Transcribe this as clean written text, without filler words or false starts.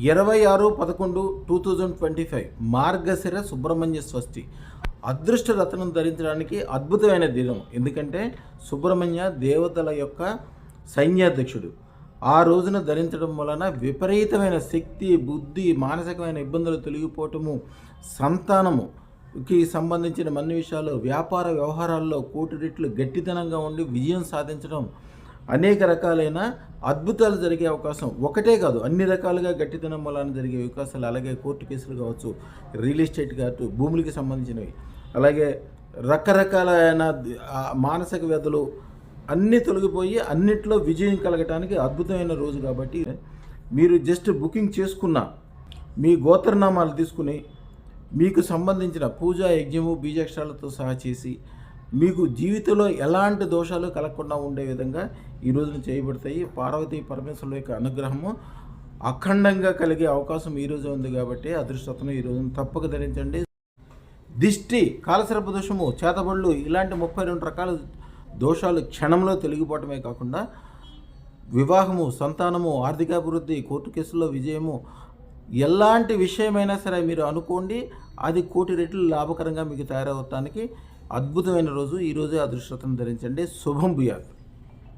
26/11/2025 మార్గశిర సుబ్రహ్మణ్య స్వస్తి. అదృష్ట రత్నం ధరించడానికి అద్భుతమైన దినం. ఎందుకంటే సుబ్రహ్మణ్య దేవతల యొక్క సైన్యాధ్యక్షుడు. ఆ రోజున ధరించడం వలన విపరీతమైన శక్తి, బుద్ధి, మానసికమైన ఇబ్బందులు తొలగిపోవటము, సంతానముకి సంబంధించిన అన్ని విషయాలు, వ్యాపార వ్యవహారాల్లో కోటి రెట్లు గట్టితనంగా ఉండి విజయం సాధించడం, అనేక రకాలైన అద్భుతాలు జరిగే అవకాశం, ఒకటే కాదు అన్ని రకాలుగా గట్టితనం వలన జరిగే అవకాశాలు, అలాగే కోర్టు కేసులు కావచ్చు, రియల్ ఎస్టేట్ కావచ్చు, భూములకి సంబంధించినవి, అలాగే రకరకాలైన మానసిక వ్యాధులు అన్నీ తొలగిపోయి అన్నిట్లో విజయం కలగటానికి అద్భుతమైన రోజు. కాబట్టి మీరు జస్ట్ బుకింగ్ చేసుకున్న మీ గోత్రనామాలు తీసుకుని మీకు సంబంధించిన పూజా, యజ్ఞము, బీజాక్షరాలతో సహా చేసి మీకు జీవితంలో ఎలాంటి దోషాలు కలగకుండా ఉండే విధంగా ఈ రోజున చేయబడతాయి. పార్వతీ పరమేశ్వరుల యొక్క అనుగ్రహము అఖండంగా కలిగే అవకాశం ఈరోజు ఉంది. కాబట్టి అదృష్టతను ఈ రోజున తప్పక ధరించండి. దిష్టి, కాలసర్ప దోషము, చేతబడులు, ఇలాంటి 32 రకాల దోషాలు క్షణంలో తొలగిపోవటమే కాకుండా వివాహము, సంతానము, ఆర్థికాభివృద్ధి, కోర్టు కేసుల్లో విజయము, ఎలాంటి విషయమైనా సరే మీరు అనుకోండి, అది కోటి రెట్లు లాభకరంగా మీకు తయారవటానికి అద్భుతమైన రోజు. ఈరోజే అదృష్టతను ధరించండి. శుభం భూయాత్.